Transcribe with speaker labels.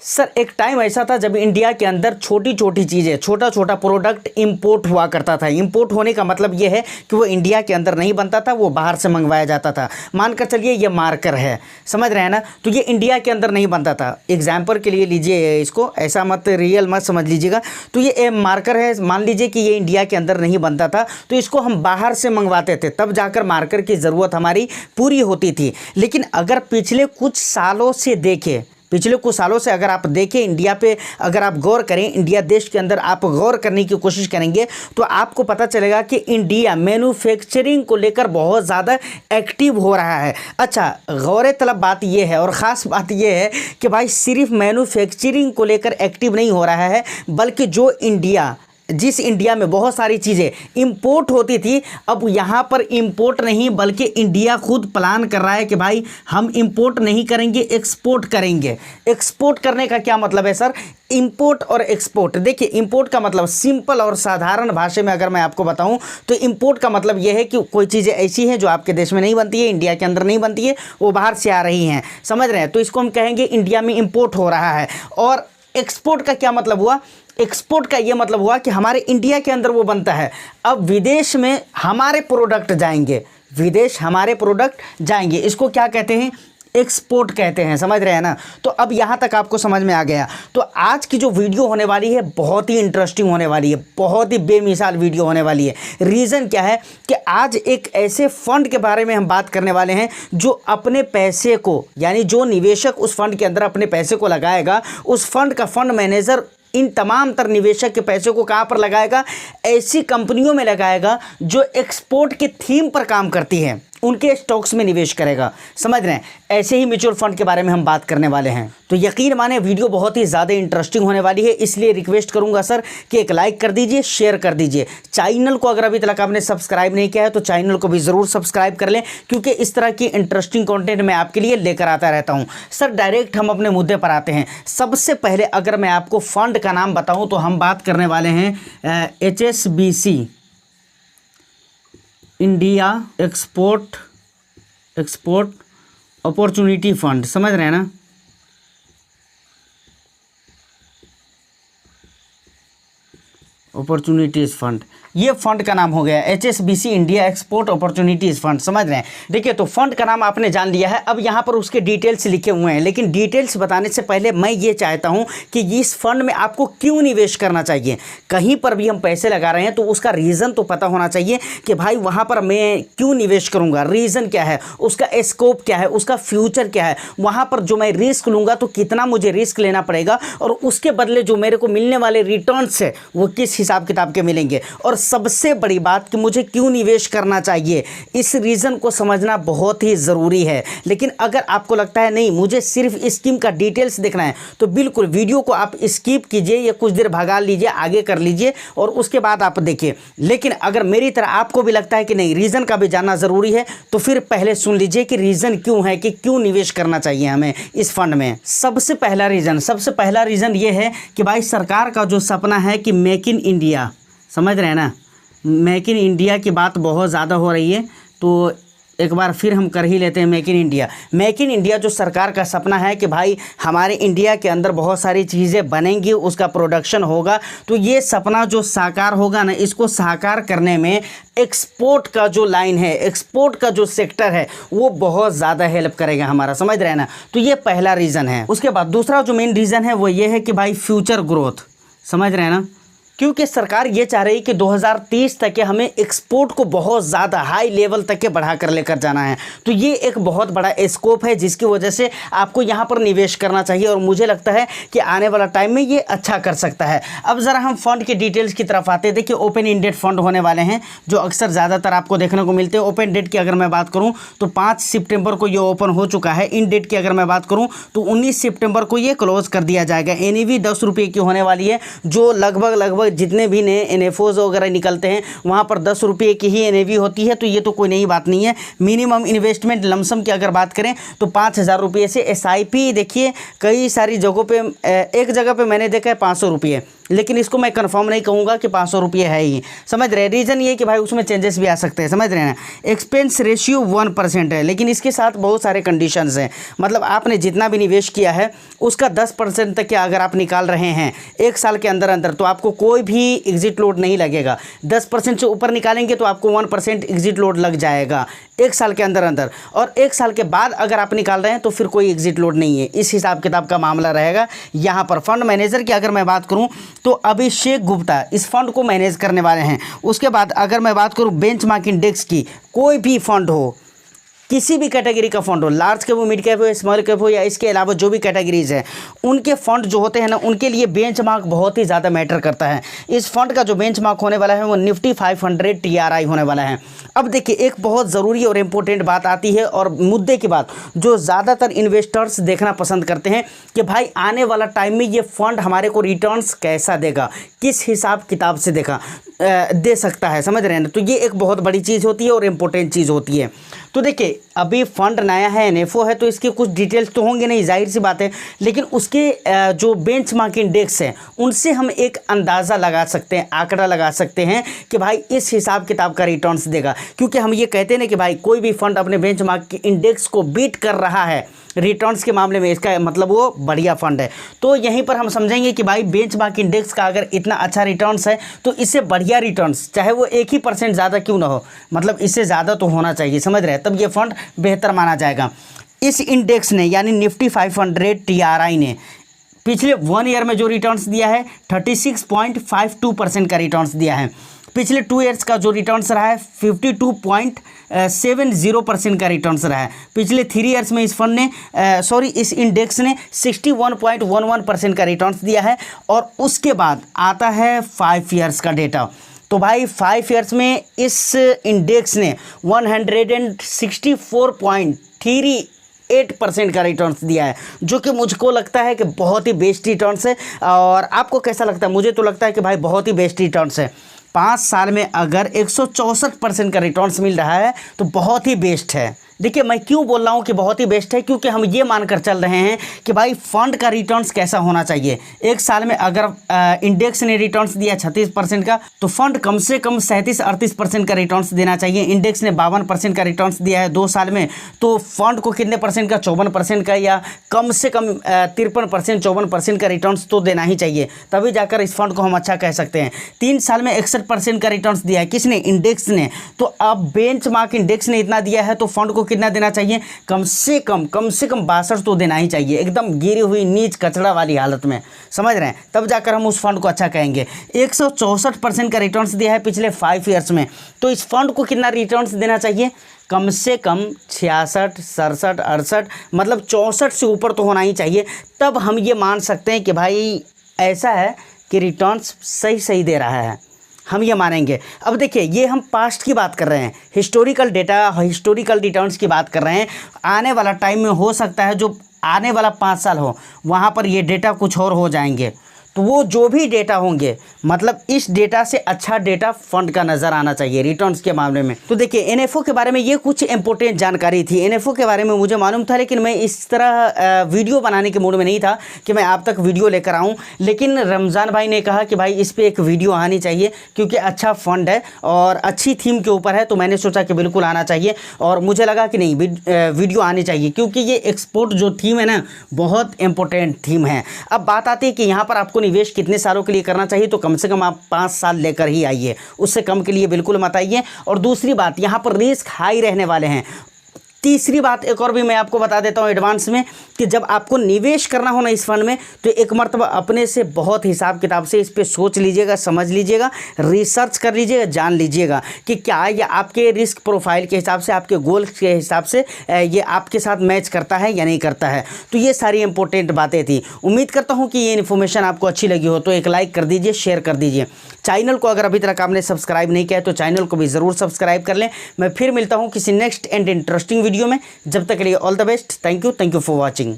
Speaker 1: Sir एक time ऐसा था जब इंडिया के अंदर छोटी छोटी चीज़ें, छोटा छोटा प्रोडक्ट इंपोर्ट हुआ करता था। इंपोर्ट होने का मतलब ये है कि वो इंडिया के अंदर नहीं बनता था, वो बाहर से मंगवाया जाता था। मानकर चलिए ये मार्कर है, समझ रहे हैं ना, तो ये इंडिया के अंदर नहीं बनता था। एग्जाम्पल के लिए लीजिए इसको, ऐसा मत रियल मत समझ लीजिएगा। तो ये मार्कर है, मान लीजिए कि ये इंडिया के अंदर नहीं बनता था, तो इसको हम बाहर से मंगवाते थे, तब जाकर मार्कर की ज़रूरत हमारी पूरी होती थी। लेकिन अगर पिछले कुछ सालों से देखें, पिछले कुछ सालों से अगर आप देखें इंडिया पे, अगर आप गौर करें, इंडिया देश के अंदर आप गौर करने की कोशिश करेंगे तो आपको पता चलेगा कि इंडिया मैन्युफैक्चरिंग को लेकर बहुत ज़्यादा एक्टिव हो रहा है। अच्छा, गौर तलब बात यह है और ख़ास बात यह है कि भाई सिर्फ मैन्युफैक्चरिंग को लेकर एक्टिव नहीं हो रहा है, बल्कि जिस इंडिया में बहुत सारी चीज़ें इंपोर्ट होती थी, अब यहाँ पर इंपोर्ट नहीं बल्कि इंडिया खुद प्लान कर रहा है कि भाई हम इंपोर्ट नहीं करेंगे, एक्सपोर्ट करेंगे। एक्सपोर्ट करने का क्या मतलब है सर? इंपोर्ट और एक्सपोर्ट, देखिए इंपोर्ट का मतलब सिंपल और साधारण भाषा में अगर मैं आपको बताऊं तो इंपोर्ट का मतलब यह है कि कोई चीज़ें ऐसी हैं जो आपके देश में नहीं बनती है, इंडिया के अंदर नहीं बनती है, वो बाहर से आ रही हैं, समझ रहे हैं, तो इसको हम कहेंगे इंडिया में इंपोर्ट हो रहा है। और एक्सपोर्ट का क्या मतलब हुआ? एक्सपोर्ट का ये मतलब हुआ कि हमारे इंडिया के अंदर वो बनता है, अब विदेश में हमारे प्रोडक्ट जाएंगे, विदेश हमारे प्रोडक्ट जाएंगे, इसको क्या कहते हैं? एक्सपोर्ट कहते हैं, समझ रहे हैं ना। तो अब यहाँ तक आपको समझ में आ गया। तो आज की जो वीडियो होने वाली है बहुत ही इंटरेस्टिंग होने वाली है, बहुत ही बेमिसाल वीडियो होने वाली है। रीज़न क्या है कि आज एक ऐसे फंड के बारे में हम बात करने वाले हैं जो अपने पैसे को, यानी जो निवेशक उस फंड के अंदर अपने पैसे को लगाएगा, उस फंड का फंड मैनेजर इन तमाम तर निवेशक के पैसे को कहाँ पर लगाएगा? ऐसी कंपनियों में लगाएगा जो एक्सपोर्ट के थीम पर काम करती हैं, उनके स्टॉक्स में निवेश करेगा, समझ रहे हैं। ऐसे ही म्यूचुअल फंड के बारे में हम बात करने वाले हैं। तो यकीन माने वीडियो बहुत ही ज़्यादा इंटरेस्टिंग होने वाली है, इसलिए रिक्वेस्ट करूंगा सर कि एक लाइक कर दीजिए, शेयर कर दीजिए। चैनल को अगर अभी तक आपने सब्सक्राइब नहीं किया है तो चैनल को भी ज़रूर सब्सक्राइब कर लें, क्योंकि इस तरह की इंटरेस्टिंग कॉन्टेंट मैं आपके लिए लेकर आता रहता हूँ। सर डायरेक्ट हम अपने मुद्दे पर आते हैं। सबसे पहले अगर मैं आपको फंड का नाम बताऊँ तो हम बात करने वाले हैं HSBC, India export opportunity fund, समझ रहे हैं ना। अपॉर्चुनिटीज़ फंड, ये फंड का नाम हो गया HSBC India export opportunities fund, समझ रहे हैं। देखिए तो फंड का नाम आपने जान लिया है, अब यहाँ पर उसके डिटेल्स लिखे हुए हैं, लेकिन डिटेल्स बताने से पहले मैं ये चाहता हूँ कि इस फंड में आपको क्यों निवेश करना चाहिए। कहीं पर भी हम पैसे लगा रहे हैं तो उसका रीज़न तो पता होना चाहिए कि भाई वहाँ पर मैं क्यों निवेश करूँगा, रीज़न क्या है, उसका स्कोप क्या है, उसका फ्यूचर क्या है, वहाँ पर जो मैं रिस्क लूँगा तो कितना मुझे रिस्क लेना पड़ेगा, और उसके बदले जो मेरे को मिलने वाले रिटर्न्स है वो किस हिसाब किताब के मिलेंगे, और सबसे बड़ी बात कि मुझे क्यों निवेश करना चाहिए, इस रीज़न को समझना बहुत ही ज़रूरी है। लेकिन अगर आपको लगता है नहीं मुझे सिर्फ स्कीम का डिटेल्स देखना है तो बिल्कुल वीडियो को आप स्किप कीजिए या कुछ देर भगा लीजिए, आगे कर लीजिए और उसके बाद आप देखिए। लेकिन अगर मेरी तरह आपको भी लगता है कि नहीं रीज़न का भी जानना ज़रूरी है तो फिर पहले सुन लीजिए कि रीज़न क्यों है, कि क्यों निवेश करना चाहिए हमें इस फंड में। सबसे पहला रीज़न ये है कि भाई सरकार का जो सपना है कि मेक इन इंडिया, समझ रहे हैं ना, मेक इन इंडिया की बात बहुत ज़्यादा हो रही है, तो एक बार फिर हम कर ही लेते हैं make in India. Make in India जो सरकार का सपना है कि भाई हमारे इंडिया के अंदर बहुत सारी चीज़ें बनेंगी, उसका प्रोडक्शन होगा, तो ये सपना जो साकार होगा ना, इसको साकार करने में एक्सपोर्ट का जो लाइन है, एक्सपोर्ट का जो सेक्टर है वो बहुत ज़्यादा हेल्प करेगा हमारा, समझ रहे हैं ना। तो ये पहला रीज़न है। उसके बाद दूसरा जो मेन रीज़न है वो ये है कि भाई फ्यूचर ग्रोथ, समझ रहे हैं ना, क्योंकि सरकार ये चाह रही है कि 2030 तक के हमें एक्सपोर्ट को बहुत ज़्यादा हाई लेवल तक के बढ़ा कर लेकर जाना है। तो ये एक बहुत बड़ा स्कोप है जिसकी वजह से आपको यहाँ पर निवेश करना चाहिए, और मुझे लगता है कि आने वाला टाइम में ये अच्छा कर सकता है। अब ज़रा हम फंड की डिटेल्स की तरफ आते हैं। देखिए ओपन इंडेड फंड होने वाले हैं जो अक्सर ज़्यादातर आपको देखने को मिलते हैं। ओपन डेट की अगर मैं बात करूँ तो 5 सितंबर को ये ओपन हो चुका है। इन डेट की अगर मैं बात करूँ तो 19 सितंबर को ये क्लोज कर दिया जाएगा। NAV 10 रुपये की होने वाली है, जो लगभग जितने भी नए NFOs वगैरह निकलते हैं वहाँ पर 10 रुपये की ही NAV होती है, तो ये तो कोई नई बात नहीं है। मिनिमम इन्वेस्टमेंट लमसम की अगर बात करें तो 5,000 रुपये से SIP, देखिए कई सारी जगहों पे, एक जगह पे मैंने देखा है 500 रुपये, लेकिन इसको मैं कंफर्म नहीं कहूँगा कि 500 रुपये है ही। समझ रहे हैं? रीज़न ये कि भाई उसमें चेंजेस भी आ सकते हैं। समझ रहे हैं ना? एक्सपेंस रेशियो 1% है, लेकिन इसके साथ बहुत सारे कंडीशंस हैं। मतलब आपने जितना भी निवेश किया है उसका 10% तक क्या अगर आप निकाल रहे हैं 1 साल के अंदर अंदर, तो आपको कोई भी एग्जिट लोड नहीं लगेगा। 10% से ऊपर निकालेंगे तो आपको 1% एग्जिट लोड लग जाएगा 1 साल के अंदर अंदर, और 1 साल के बाद अगर आप निकाल रहे हैं तो फिर कोई एग्जिट लोड नहीं है। इस हिसाब किताब का मामला रहेगा यहाँ पर। फंड मैनेजर की अगर मैं बात करूँ तो अभिषेक गुप्ता इस फंड को मैनेज करने वाले हैं। उसके बाद अगर मैं बात करूँ बेंचमार्क इंडेक्स की, कोई भी फंड हो, किसी भी कैटेगरी का फंड हो, लार्ज कैप हो, मिड कैप हो, स्मॉल कैप हो, या इसके अलावा जो भी कैटेगरीज है, उनके फंड जो होते हैं ना, उनके लिए बेंचमार्क बहुत ही ज़्यादा मैटर करता है। इस फंड का जो बेंचमार्क होने वाला है वो निफ्टी 500 TRI होने वाला है। अब देखिए, एक बहुत ज़रूरी और इम्पोर्टेंट बात आती है और मुद्दे की बात जो ज़्यादातर इन्वेस्टर्स देखना पसंद करते हैं कि भाई आने वाला टाइम में ये फंड हमारे को रिटर्न्स कैसा देगा, किस हिसाब किताब से दे सकता है। समझ रहे हैं ना? तो ये एक बहुत बड़ी चीज़ होती है और इम्पोर्टेंट चीज़ होती है। तो देखिए, अभी फंड नया है, NFO है, तो इसके कुछ डिटेल्स तो होंगे नहीं, जाहिर सी बात है, लेकिन उसके जो बेंचमार्क इंडेक्स हैं उनसे हम एक अंदाज़ा लगा सकते हैं, आंकड़ा लगा सकते हैं कि भाई इस हिसाब किताब का रिटर्न्स देगा। क्योंकि हम ये कहते हैं ना कि भाई कोई भी फंड अपने बेंचमार्क इंडेक्स को बीट कर रहा है रिटर्न्स के मामले में, इसका मतलब वो बढ़िया फंड है। तो यहीं पर हम समझेंगे कि भाई बेंचमार्क इंडेक्स का अगर इतना अच्छा रिटर्न्स है तो इससे बढ़िया रिटर्न्स, चाहे वो 1% ज़्यादा क्यों ना हो, मतलब इससे ज़्यादा तो होना चाहिए। समझ रहे हैं? तब ये फंड बेहतर माना जाएगा। इस इंडेक्स ने यानी निफ्टी 500 TRI ने पिछले 1 ईयर में जो रिटर्न्स दिया है 36.52% का रिटर्न्स दिया है। पिछले 2 ईयर्स का जो रिटर्न्स रहा है 52.70% का रिटर्न्स रहा है। पिछले 3 ईयर्स में इस फंड ने इस इंडेक्स ने 61.11% का रिटर्न्स दिया है। और उसके बाद आता है 5 ईयर्स का डेटा। तो भाई 5 ईयर्स में इस इंडेक्स ने 164.38% का रिटर्न्स दिया है, जो कि मुझको लगता है कि बहुत ही बेस्ट रिटर्न्स है। और आपको कैसा लगता है? मुझे तो लगता है कि भाई बहुत ही बेस्ट रिटर्न्स है। 5 साल में अगर 164% का रिटर्न्स मिल रहा है तो बहुत ही बेस्ट है। देखिए, मैं क्यों बोल रहा हूँ कि बहुत ही बेस्ट है, क्योंकि हम ये मानकर चल रहे हैं कि भाई फंड का रिटर्न्स कैसा होना चाहिए। 1 साल में अगर इंडेक्स ने रिटर्न्स दिया 36% का, तो फंड कम से कम 37-38% का रिटर्न्स देना चाहिए। इंडेक्स ने 52% का रिटर्न्स दिया है 2 साल में, तो फंड को कितने परसेंट का? 54% का, या कम से कम 53%-54% का रिटर्न्स तो देना ही चाहिए, तभी जाकर इस फंड को हम अच्छा कह सकते हैं। 3 साल में 61% का रिटर्न्स दिया है। किसने? इंडेक्स ने। तो अब बेंचमार्क इंडेक्स ने इतना दिया है तो फंड को कितना देना चाहिए? कम से कम 62 तो देना ही चाहिए, एकदम गिरी हुई नीच कचड़ा वाली हालत में। समझ रहे हैं? तब जाकर हम उस फंड को अच्छा कहेंगे। 164% का रिटर्न्स दिया है पिछले 5 ईयर्स में, तो इस फंड को कितना रिटर्न्स देना चाहिए? कम से कम 66, 67, 68, मतलब 64 से ऊपर तो होना ही चाहिए। तब हम ये मान सकते हैं कि भाई ऐसा है कि रिटर्न्स सही दे रहा है, हम ये मानेंगे। अब देखिए, ये हम पास्ट की बात कर रहे हैं, हिस्टोरिकल डेटा, हिस्टोरिकल रिटर्न्स की बात कर रहे हैं। आने वाला टाइम में हो सकता है जो आने वाला 5 साल हो, वहाँ पर ये डेटा कुछ और हो जाएंगे। तो वो जो भी डेटा होंगे, मतलब इस डेटा से अच्छा डेटा फंड का नज़र आना चाहिए रिटर्न्स के मामले में। तो देखिए, NFO के बारे में ये कुछ इंपॉर्टेंट जानकारी थी। NFO के बारे में मुझे मालूम था, लेकिन मैं इस तरह वीडियो बनाने के मूड में नहीं था कि मैं आप तक वीडियो लेकर आऊँ। लेकिन रमज़ान भाई ने कहा कि भाई इस पर एक वीडियो आनी चाहिए, क्योंकि अच्छा फंड है और अच्छी थीम के ऊपर है, तो मैंने सोचा कि बिल्कुल आना चाहिए। और मुझे लगा कि नहीं, वीडियो आनी चाहिए, क्योंकि ये एक्सपोर्ट जो थीम है ना, बहुत इंपॉर्टेंट थीम है। अब बात आती है कि यहाँ पर आपको निवेश कितने सालों के लिए करना चाहिए, तो कम से कम आप 5 साल लेकर ही आइए, उससे कम के लिए बिल्कुल मत आइए। और दूसरी बात, यहाँ पर रिस्क हाई रहने वाले हैं। तीसरी बात एक और भी मैं आपको बता देता हूँ एडवांस में, कि जब आपको निवेश करना हो ना इस फंड में, तो एक मर्तबा अपने से बहुत हिसाब किताब से इस पे सोच लीजिएगा, समझ लीजिएगा, रिसर्च कर लीजिएगा, जान लीजिएगा कि क्या ये आपके रिस्क प्रोफाइल के हिसाब से, आपके गोल के हिसाब से ये आपके साथ मैच करता है या नहीं करता है। तो ये सारी इंपॉर्टेंट बातें थी। उम्मीद करता हूँ कि ये इन्फॉर्मेशन आपको अच्छी लगी हो, तो एक लाइक कर दीजिए, शेयर कर दीजिए। चैनल को अगर अभी तक आपने सब्सक्राइब नहीं किया है तो चैनल को भी ज़रूर सब्सक्राइब कर लें। मैं फिर मिलता हूँ किसी नेक्स्ट एंड इंटरेस्टिंग वीडियो में। जब तक के लिए all the best. Thank you for watching.